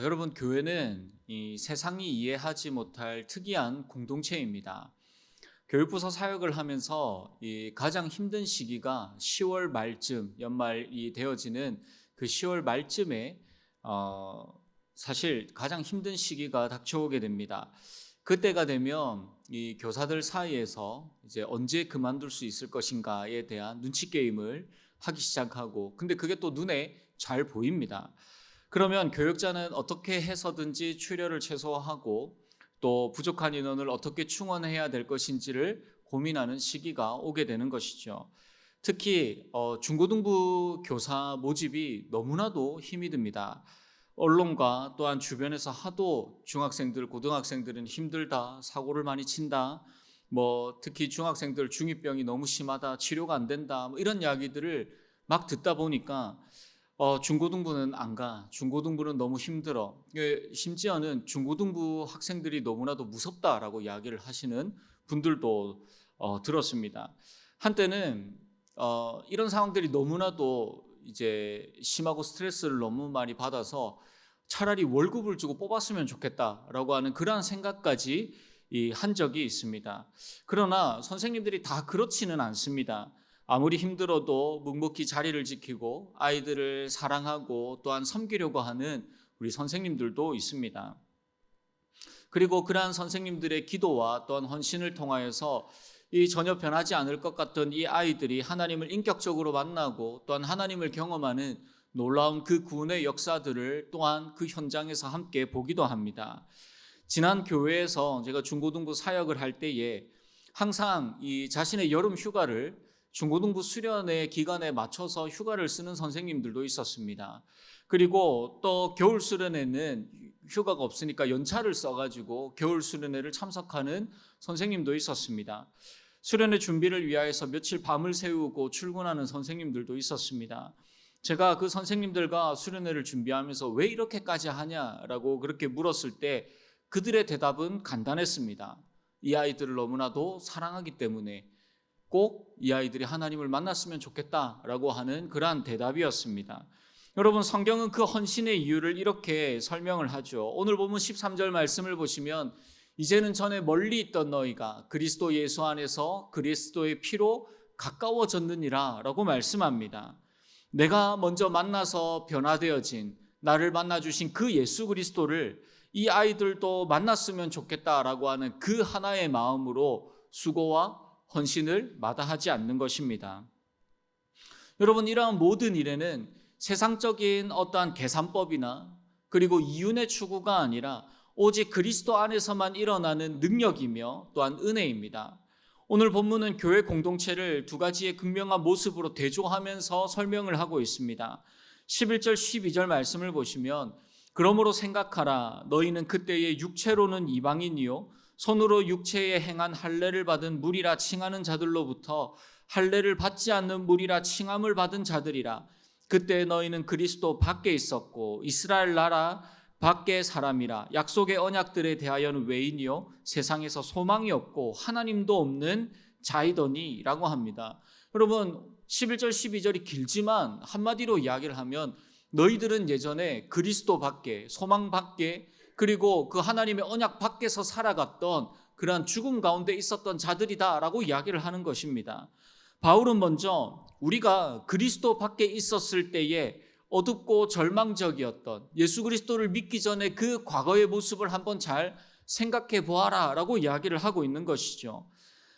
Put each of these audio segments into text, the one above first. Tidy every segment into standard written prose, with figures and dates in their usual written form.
여러분, 교회는 이 세상이 이해하지 못할 특이한 공동체입니다. 교육부서 사역을 하면서 이 가장 힘든 시기가 10월 말쯤, 연말이 되어지는 그 10월 말쯤에 사실 가장 힘든 시기가 닥쳐오게 됩니다. 그때가 되면 이 교사들 사이에서 이제 언제 그만둘 수 있을 것인가에 대한 눈치 게임을 하기 시작하고, 근데 그게 또 눈에 잘 보입니다. 그러면 교육자는 어떻게 해서든지 출혈을 최소화하고 또 부족한 인원을 어떻게 충원해야 될 것인지를 고민하는 시기가 오게 되는 것이죠. 특히 중고등부 교사 모집이 너무나도 힘이 듭니다. 언론과 또한 주변에서 하도 중학생들, 고등학생들은 힘들다, 사고를 많이 친다, 특히 중학생들 중이병이 너무 심하다, 치료가 안 된다, 이런 이야기들을 막 듣다 보니까 중고등부는 안 가. 중고등부는 너무 힘들어. 심지어는 중고등부 학생들이 너무나도 무섭다라고 이야기를 하시는 분들도 들었습니다. 한때는 이런 상황들이 너무나도 이제 심하고 스트레스를 너무 많이 받아서 차라리 월급을 주고 뽑았으면 좋겠다라고 하는 그러한 생각까지 한 적이 있습니다. 그러나 선생님들이 다 그렇지는 않습니다. 아무리 힘들어도 묵묵히 자리를 지키고 아이들을 사랑하고 또한 섬기려고 하는 우리 선생님들도 있습니다. 그리고 그러한 선생님들의 기도와 또한 헌신을 통하여서 이 전혀 변하지 않을 것 같던 이 아이들이 하나님을 인격적으로 만나고 또한 하나님을 경험하는 놀라운 그 구원의 역사들을 또한 그 현장에서 함께 보기도 합니다. 지난 교회에서 제가 중고등부 사역을 할 때에 항상 이 자신의 여름 휴가를 중고등부 수련회 기간에 맞춰서 휴가를 쓰는 선생님들도 있었습니다. 그리고 또 겨울 수련회는 휴가가 없으니까 연차를 써가지고 겨울 수련회를 참석하는 선생님도 있었습니다. 수련회 준비를 위하여서 며칠 밤을 새우고 출근하는 선생님들도 있었습니다. 제가 그 선생님들과 수련회를 준비하면서 왜 이렇게까지 하냐라고 그렇게 물었을 때 그들의 대답은 간단했습니다. 이 아이들을 너무나도 사랑하기 때문에, 꼭 이 아이들이 하나님을 만났으면 좋겠다라고 하는 그러한 대답이었습니다. 여러분, 성경은 그 헌신의 이유를 이렇게 설명을 하죠. 오늘 보면 13절 말씀을 보시면 이제는 전에 멀리 있던 너희가 그리스도 예수 안에서 그리스도의 피로 가까워졌느니라 라고 말씀합니다. 내가 먼저 만나서 변화되어진, 나를 만나주신 그 예수 그리스도를 이 아이들도 만났으면 좋겠다라고 하는 그 하나의 마음으로 수고와 헌신을 마다하지 않는 것입니다. 여러분, 이러한 모든 일에는 세상적인 어떠한 계산법이나 그리고 이윤의 추구가 아니라 오직 그리스도 안에서만 일어나는 능력이며 또한 은혜입니다. 오늘 본문은 교회 공동체를 두 가지의 극명한 모습으로 대조하면서 설명을 하고 있습니다. 11절 12절 말씀을 보시면 그러므로 생각하라. 너희는 그때의 육체로는 이방인이요 손으로 육체에 행한 할례를 받은 무리라 칭하는 자들로부터 할례를 받지 않는 무리라 칭함을 받은 자들이라. 그때 너희는 그리스도 밖에 있었고 이스라엘 나라 밖의 사람이라. 약속의 언약들에 대하여는 외인이요 세상에서 소망이 없고 하나님도 없는 자이더니 라고 합니다. 여러분, 11절 12절이 길지만 한마디로 이야기를 하면 너희들은 예전에 그리스도 밖에, 소망 밖에, 그리고 그 하나님의 언약 밖에서 살아갔던 그러한 죽음 가운데 있었던 자들이다라고 이야기를 하는 것입니다. 바울은 먼저 우리가 그리스도 밖에 있었을 때에 어둡고 절망적이었던 예수 그리스도를 믿기 전에 그 과거의 모습을 한번 잘 생각해 보아라 라고 이야기를 하고 있는 것이죠.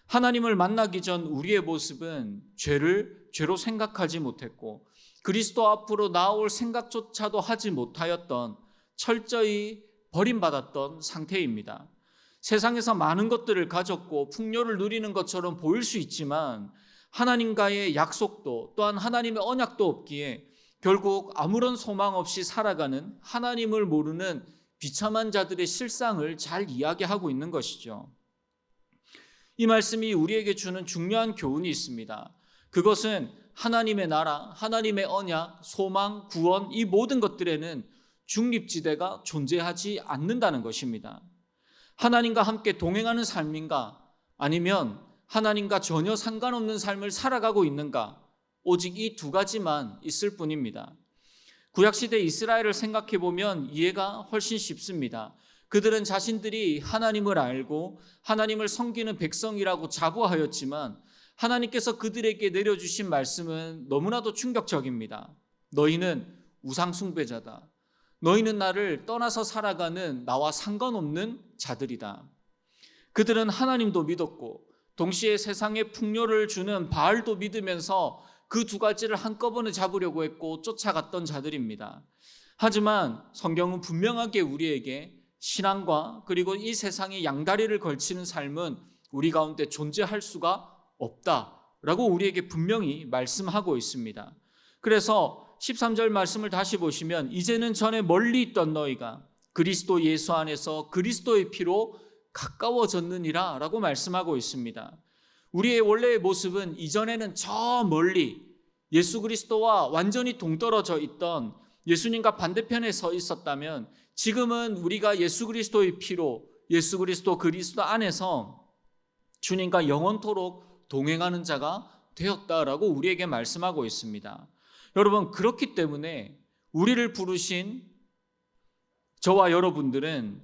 하나님을 만나기 전 우리의 모습은 죄로 생각하지 못했고 그리스도 앞으로 나아올 생각조차도 하지 못하였던, 철저히 버림받았던 상태입니다. 세상에서 많은 것들을 가졌고 풍요를 누리는 것처럼 보일 수 있지만 하나님과의 약속도 또한 하나님의 언약도 없기에 결국 아무런 소망 없이 살아가는 하나님을 모르는 비참한 자들의 실상을 잘 이야기하고 있는 것이죠. 이 말씀이 우리에게 주는 중요한 교훈이 있습니다. 그것은 하나님의 나라, 하나님의 언약, 소망, 구원, 이 모든 것들에는 중립지대가 존재하지 않는다는 것입니다. 하나님과 함께 동행하는 삶인가, 아니면 하나님과 전혀 상관없는 삶을 살아가고 있는가, 오직 이 두 가지만 있을 뿐입니다. 구약시대 이스라엘을 생각해 보면 이해가 훨씬 쉽습니다. 그들은 자신들이 하나님을 알고 하나님을 섬기는 백성이라고 자부하였지만 하나님께서 그들에게 내려주신 말씀은 너무나도 충격적입니다. 너희는 우상 숭배자다. 너희는 나를 떠나서 살아가는 나와 상관없는 자들이다. 그들은 하나님도 믿었고 동시에 세상에 풍요를 주는 바알도 믿으면서 그 두 가지를 한꺼번에 잡으려고 했고 쫓아갔던 자들입니다. 하지만 성경은 분명하게 우리에게 신앙과 그리고 이 세상의 양다리를 걸치는 삶은 우리 가운데 존재할 수가 없다라고 우리에게 분명히 말씀하고 있습니다. 그래서 13절 말씀을 다시 보시면 이제는 전에 멀리 있던 너희가 그리스도 예수 안에서 그리스도의 피로 가까워졌느니라 라고 말씀하고 있습니다. 우리의 원래의 모습은 이전에는 저 멀리 예수 그리스도와 완전히 동떨어져 있던 예수님과 반대편에 서 있었다면 지금은 우리가 예수 그리스도의 피로 예수 그리스도 안에서 주님과 영원토록 동행하는 자가 되었다라고 우리에게 말씀하고 있습니다. 여러분, 그렇기 때문에 우리를 부르신 저와 여러분들은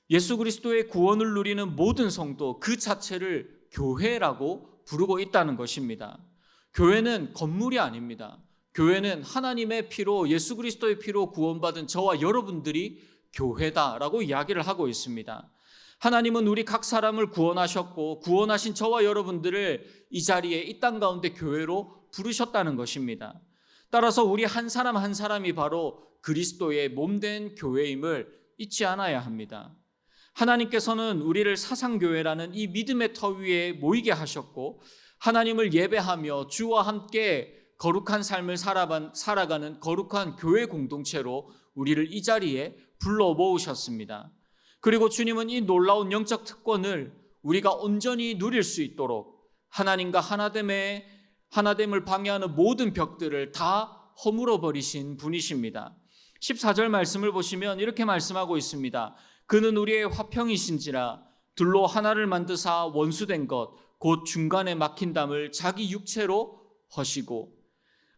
예수 그리스도의 구원을 누리는 모든 성도 그 자체를 교회라고 부르고 있다는 것입니다. 교회는 건물이 아닙니다. 교회는 하나님의 피로 예수 그리스도의 피로 구원받은 저와 여러분들이 교회다라고 이야기를 하고 있습니다. 하나님은 우리 각 사람을 구원하셨고 구원하신 저와 여러분들을 이 자리에 이 땅 가운데 교회로 부르셨다는 것입니다. 따라서 우리 한 사람 한 사람이 바로 그리스도의 몸된 교회임을 잊지 않아야 합니다. 하나님께서는 우리를 사상교회라는 이 믿음의 터 위에 모이게 하셨고 하나님을 예배하며 주와 함께 거룩한 삶을 살아가는 거룩한 교회 공동체로 우리를 이 자리에 불러 모으셨습니다. 그리고 주님은 이 놀라운 영적 특권을 우리가 온전히 누릴 수 있도록 하나님과 하나됨을 방해하는 모든 벽들을 다 허물어 버리신 분이십니다. 14절 말씀을 보시면 이렇게 말씀하고 있습니다. 그는 우리의 화평이신지라 둘로 하나를 만드사 원수된 것 곧 중간에 막힌 담을 자기 육체로 허시고.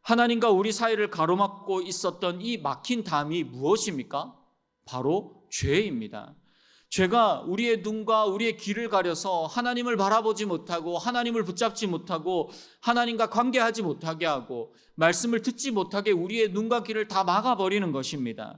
하나님과 우리 사이를 가로막고 있었던 이 막힌 담이 무엇입니까? 바로 죄입니다. 죄가 우리의 눈과 우리의 귀를 가려서 하나님을 바라보지 못하고 하나님을 붙잡지 못하고 하나님과 관계하지 못하게 하고 말씀을 듣지 못하게 우리의 눈과 귀를 다 막아버리는 것입니다.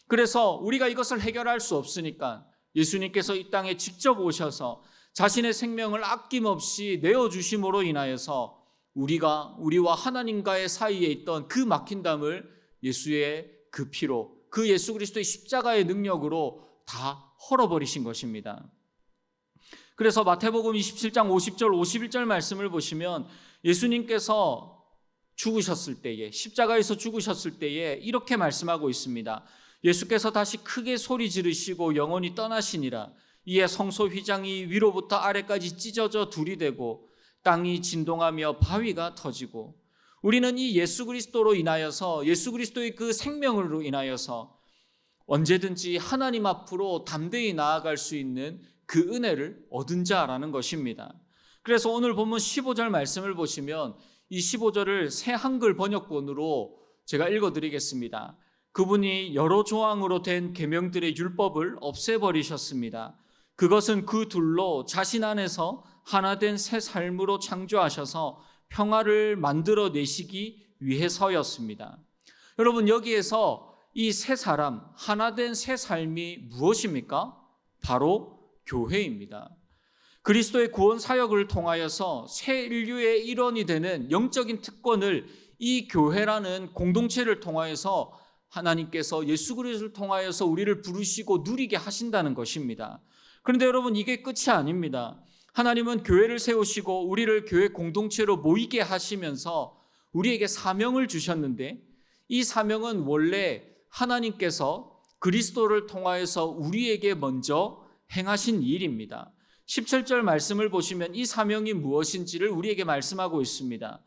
그래서 우리가 이것을 해결할 수 없으니까 예수님께서 이 땅에 직접 오셔서 자신의 생명을 아낌없이 내어주심으로 인하여서 우리와 하나님과의 사이에 있던 그 막힌 담을 예수의 그 피로 그 예수 그리스도의 십자가의 능력으로 다 헐어버리신 것입니다. 그래서 마태복음 27장 50절 51절 말씀을 보시면 예수님께서 죽으셨을 때에 십자가에서 죽으셨을 때에 이렇게 말씀하고 있습니다. 예수께서 다시 크게 소리 지르시고 영원히 떠나시니라. 이에 성소 휘장이 위로부터 아래까지 찢어져 둘이 되고 땅이 진동하며 바위가 터지고. 우리는 이 예수 그리스도로 인하여서 예수 그리스도의 그 생명으로 인하여서 언제든지 하나님 앞으로 담대히 나아갈 수 있는 그 은혜를 얻은 자라는 것입니다. 그래서 오늘 본문 15절 말씀을 보시면 이 15절을 새 한글 번역본으로 제가 읽어드리겠습니다. 그분이 여러 조항으로 된 계명들의 율법을 없애버리셨습니다. 그것은 그 둘로 자신 안에서 하나된 새 삶으로 창조하셔서 평화를 만들어내시기 위해서였습니다. 여러분, 여기에서 이 새 사람, 하나된 새 삶이 무엇입니까? 바로 교회입니다. 그리스도의 구원 사역을 통하여서 새 인류의 일원이 되는 영적인 특권을 이 교회라는 공동체를 통하여서 하나님께서 예수 그리스도를 통하여서 우리를 부르시고 누리게 하신다는 것입니다. 그런데 여러분, 이게 끝이 아닙니다. 하나님은 교회를 세우시고 우리를 교회 공동체로 모이게 하시면서 우리에게 사명을 주셨는데 이 사명은 원래 하나님께서 그리스도를 통하여서 우리에게 먼저 행하신 일입니다. 17절 말씀을 보시면 이 사명이 무엇인지를 우리에게 말씀하고 있습니다.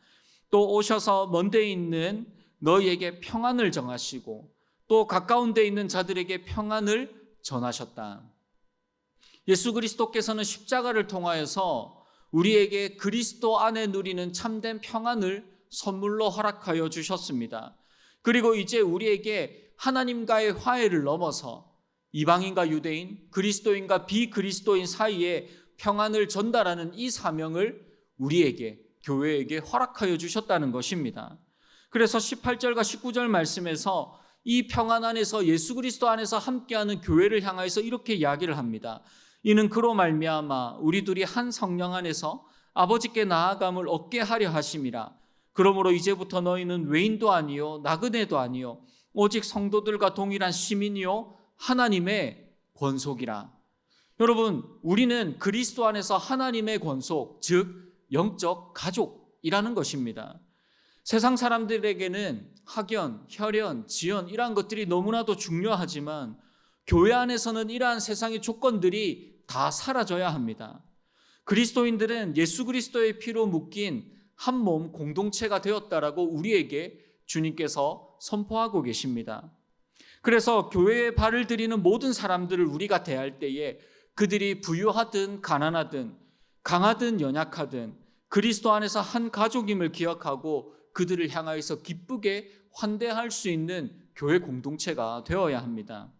또 오셔서 먼 데 있는 너희에게 평안을 정하시고 또 가까운 데 있는 자들에게 평안을 전하셨다. 예수 그리스도께서는 십자가를 통하여서 우리에게 그리스도 안에 누리는 참된 평안을 선물로 허락하여 주셨습니다. 그리고 이제 우리에게 하나님과의 화해를 넘어서 이방인과 유대인, 그리스도인과 비그리스도인 사이에 평안을 전달하는 이 사명을 우리에게, 교회에게 허락하여 주셨다는 것입니다. 그래서 18절과 19절 말씀에서 이 평안 안에서, 예수 그리스도 안에서 함께하는 교회를 향해서 이렇게 이야기를 합니다. 이는 그로 말미암아 우리 둘이 한 성령 안에서 아버지께 나아감을 얻게 하려 하심이라. 그러므로 이제부터 너희는 외인도 아니요 나그네도 아니요 오직 성도들과 동일한 시민이요 하나님의 권속이라. 여러분, 우리는 그리스도 안에서 하나님의 권속, 즉 영적 가족이라는 것입니다. 세상 사람들에게는 학연, 혈연, 지연 이러한 것들이 너무나도 중요하지만 교회 안에서는 이러한 세상의 조건들이 다 사라져야 합니다. 그리스도인들은 예수 그리스도의 피로 묶인 한 몸 공동체가 되었다라고 우리에게 주님께서 선포하고 계십니다. 그래서 교회에 발을 들이는 모든 사람들을 우리가 대할 때에 그들이 부유하든 가난하든 강하든 연약하든 그리스도 안에서 한 가족임을 기억하고 그들을 향하여서 기쁘게 환대할 수 있는 교회 공동체가 되어야 합니다.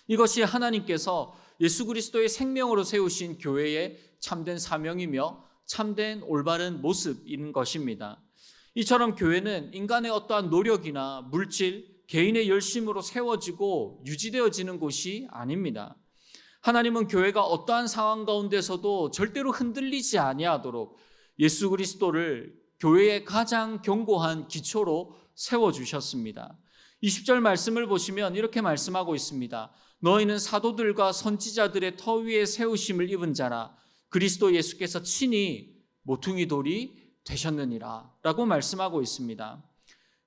이것이 하나님께서 예수 그리스도의 생명으로 세우신 교회의 참된 사명이며 참된 올바른 모습인 것입니다. 이처럼 교회는 인간의 어떠한 노력이나 물질, 개인의 열심으로 세워지고 유지되어지는 곳이 아닙니다. 하나님은 교회가 어떠한 상황 가운데서도 절대로 흔들리지 아니하도록 예수 그리스도를 교회의 가장 견고한 기초로 세워주셨습니다. 20절 말씀을 보시면 이렇게 말씀하고 있습니다. 너희는 사도들과 선지자들의 터 위에 세우심을 입은 자라. 그리스도 예수께서 친히 모퉁이 돌이 되셨느니라 라고 말씀하고 있습니다.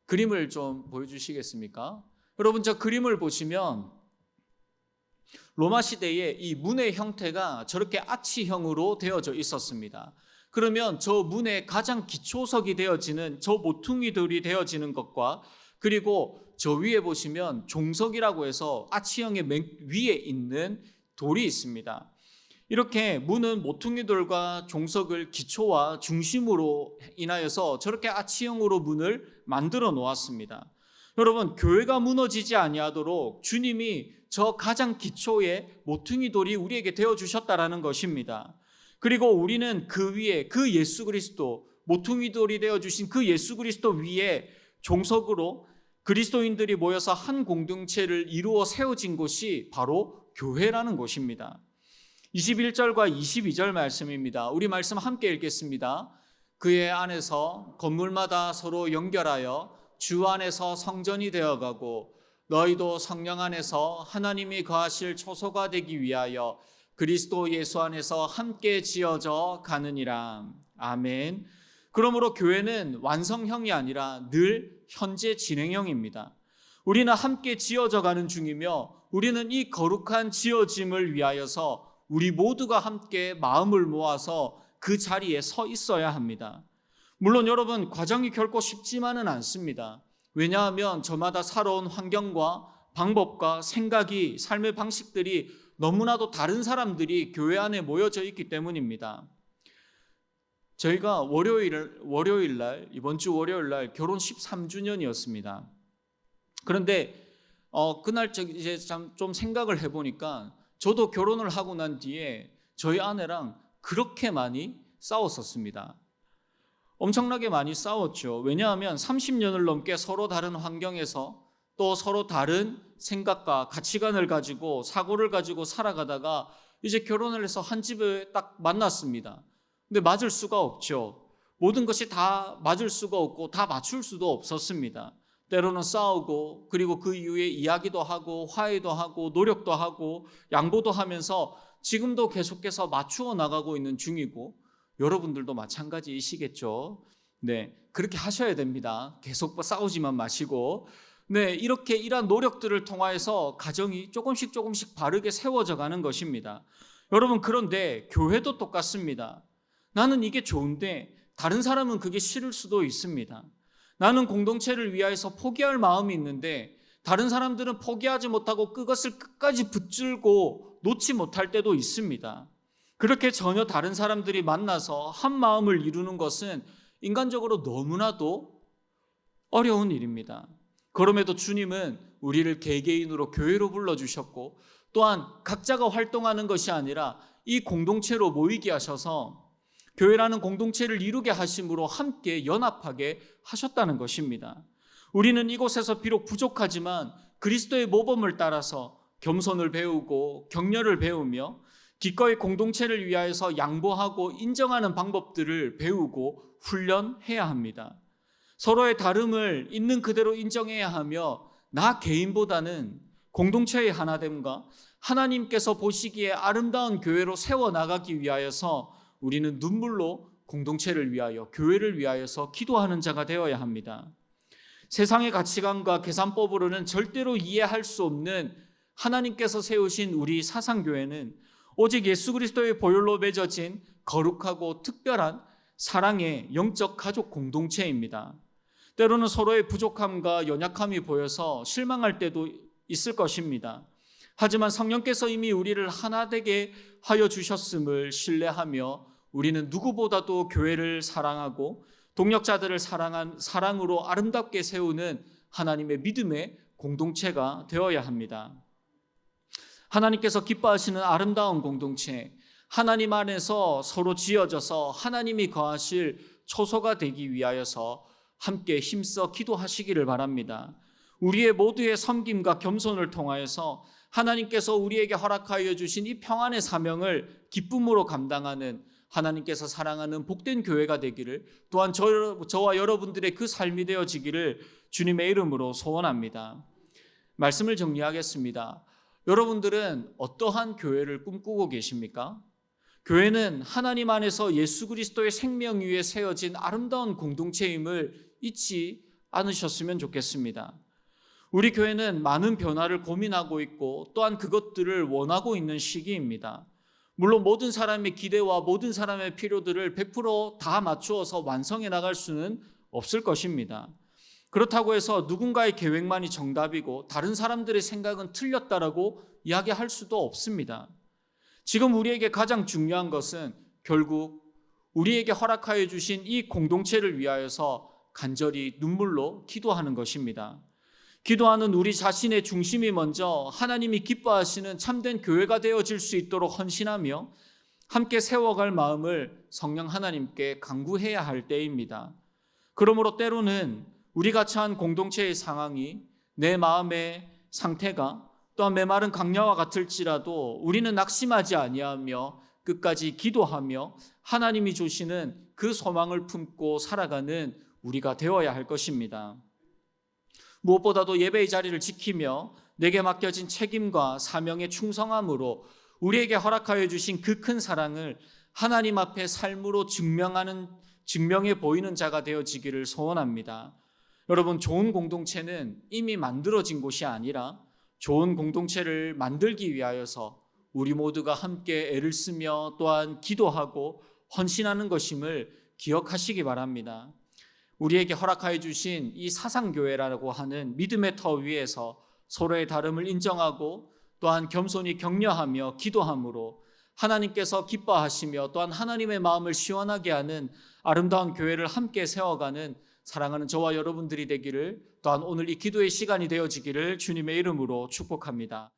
그림을 좀 보여주시겠습니까? 여러분, 저 그림을 보시면 로마 시대에 이 문의 형태가 저렇게 아치형으로 되어져 있었습니다. 그러면 저 문의 가장 기초석이 되어지는 저 모퉁이 돌이 되어지는 것과 그리고 저 위에 보시면 종석이라고 해서 아치형의 맨 위에 있는 돌이 있습니다. 이렇게 문은 모퉁이 돌과 종석을 기초와 중심으로 인하여서 저렇게 아치형으로 문을 만들어 놓았습니다. 여러분, 교회가 무너지지 아니하도록 주님이 저 가장 기초의 모퉁이 돌이 우리에게 되어주셨다라는 것입니다. 그리고 우리는 그 위에 그 예수 그리스도, 모퉁이 돌이 되어주신 그 예수 그리스도 위에 종석으로 그리스도인들이 모여서 한 공동체를 이루어 세워진 곳이 바로 교회라는 곳입니다. 21절과 22절 말씀입니다. 우리 말씀 함께 읽겠습니다. 그의 안에서 건물마다 서로 연결하여 주 안에서 성전이 되어가고 너희도 성령 안에서 하나님이 거하실 초소가 되기 위하여 그리스도 예수 안에서 함께 지어져 가느니라. 아멘. 그러므로 교회는 완성형이 아니라 늘 현재 진행형입니다. 우리는 함께 지어져 가는 중이며 우리는 이 거룩한 지어짐을 위하여서 우리 모두가 함께 마음을 모아서 그 자리에 서 있어야 합니다. 물론 여러분, 과정이 결코 쉽지만은 않습니다. 왜냐하면 저마다 살아온 환경과 방법과 생각이, 삶의 방식들이 너무나도 다른 사람들이 교회 안에 모여져 있기 때문입니다. 저희가 이번 주 월요일 날 결혼 13주년이었습니다. 그런데 그날 이제 좀 생각을 해보니까 저도 결혼을 하고 난 뒤에 저희 아내랑 그렇게 많이 싸웠었습니다. 엄청나게 많이 싸웠죠. 왜냐하면 30년을 넘게 서로 다른 환경에서 또 서로 다른 생각과 가치관을 가지고 사고를 가지고 살아가다가 이제 결혼을 해서 한 집에 딱 만났습니다. 근데 맞을 수가 없죠. 모든 것이 다 맞을 수가 없고 다 맞출 수도 없었습니다. 때로는 싸우고 그리고 그 이후에 이야기도 하고 화해도 하고 노력도 하고 양보도 하면서 지금도 계속해서 맞추어 나가고 있는 중이고 여러분들도 마찬가지이시겠죠. 네, 그렇게 하셔야 됩니다. 계속 싸우지만 마시고 네, 이렇게 이러한 노력들을 통하여서 가정이 조금씩 바르게 세워져 가는 것입니다. 여러분, 그런데 교회도 똑같습니다. 나는 이게 좋은데 다른 사람은 그게 싫을 수도 있습니다. 나는 공동체를 위하여서 포기할 마음이 있는데 다른 사람들은 포기하지 못하고 그것을 끝까지 붙들고 놓지 못할 때도 있습니다. 그렇게 전혀 다른 사람들이 만나서 한 마음을 이루는 것은 인간적으로 너무나도 어려운 일입니다. 그럼에도 주님은 우리를 개개인으로 교회로 불러주셨고 또한 각자가 활동하는 것이 아니라 이 공동체로 모이게 하셔서 교회라는 공동체를 이루게 하심으로 함께 연합하게 하셨다는 것입니다. 우리는 이곳에서 비록 부족하지만 그리스도의 모범을 따라서 겸손을 배우고 격려를 배우며 기꺼이 공동체를 위하여서 양보하고 인정하는 방법들을 배우고 훈련해야 합니다. 서로의 다름을 있는 그대로 인정해야 하며 나 개인보다는 공동체의 하나됨과 하나님께서 보시기에 아름다운 교회로 세워나가기 위하여서 우리는 눈물로 공동체를 위하여 교회를 위하여서 기도하는 자가 되어야 합니다. 세상의 가치관과 계산법으로는 절대로 이해할 수 없는 하나님께서 세우신 우리 사상교회는 오직 예수 그리스도의 보혈로 맺어진 거룩하고 특별한 사랑의 영적 가족 공동체입니다. 때로는 서로의 부족함과 연약함이 보여서 실망할 때도 있을 것입니다. 하지만 성령께서 이미 우리를 하나 되게 하여 주셨음을 신뢰하며 우리는 누구보다도 교회를 사랑하고 동역자들을 사랑으로 아름답게 세우는 하나님의 믿음의 공동체가 되어야 합니다. 하나님께서 기뻐하시는 아름다운 공동체, 하나님 안에서 서로 지어져서 하나님이 거하실 초소가 되기 위하여서 함께 힘써 기도하시기를 바랍니다. 우리의 모두의 섬김과 겸손을 통하여서 하나님께서 우리에게 허락하여 주신 이 평안의 사명을 기쁨으로 감당하는 하나님께서 사랑하는 복된 교회가 되기를, 또한 저와 여러분들의 그 삶이 되어지기를 주님의 이름으로 소원합니다. 말씀을 정리하겠습니다. 여러분들은 어떠한 교회를 꿈꾸고 계십니까? 교회는 하나님 안에서 예수 그리스도의 생명 위에 세워진 아름다운 공동체임을 잊지 않으셨으면 좋겠습니다. 우리 교회는 많은 변화를 고민하고 있고 또한 그것들을 원하고 있는 시기입니다. 물론 모든 사람의 기대와 모든 사람의 필요들을 100%다 맞추어서 완성해 나갈 수는 없을 것입니다. 그렇다고 해서 누군가의 계획만이 정답이고 다른 사람들의 생각은 틀렸다라고 이야기할 수도 없습니다. 지금 우리에게 가장 중요한 것은 결국 우리에게 허락하여 주신 이 공동체를 위하여서 간절히 눈물로 기도하는 것입니다. 기도하는 우리 자신의 중심이 먼저 하나님이 기뻐하시는 참된 교회가 되어질 수 있도록 헌신하며 함께 세워갈 마음을 성령 하나님께 간구해야 할 때입니다. 그러므로 때로는 우리가 처한 공동체의 상황이 내 마음의 상태가 또한 메마른 강야와 같을지라도 우리는 낙심하지 아니하며 끝까지 기도하며 하나님이 주시는 그 소망을 품고 살아가는 우리가 되어야 할 것입니다. 무엇보다도 예배의 자리를 지키며 내게 맡겨진 책임과 사명에 충성함으로 우리에게 허락하여 주신 그 큰 사랑을 하나님 앞에 삶으로 증명해 보이는 자가 되어지기를 소원합니다. 여러분, 좋은 공동체는 이미 만들어진 곳이 아니라 좋은 공동체를 만들기 위하여서 우리 모두가 함께 애를 쓰며 또한 기도하고 헌신하는 것임을 기억하시기 바랍니다. 우리에게 허락하여 주신 이 사상교회라고 하는 믿음의 터 위에서 서로의 다름을 인정하고 또한 겸손히 격려하며 기도함으로 하나님께서 기뻐하시며 또한 하나님의 마음을 시원하게 하는 아름다운 교회를 함께 세워가는 사랑하는 저와 여러분들이 되기를, 또한 오늘 이 기도의 시간이 되어지기를 주님의 이름으로 축복합니다.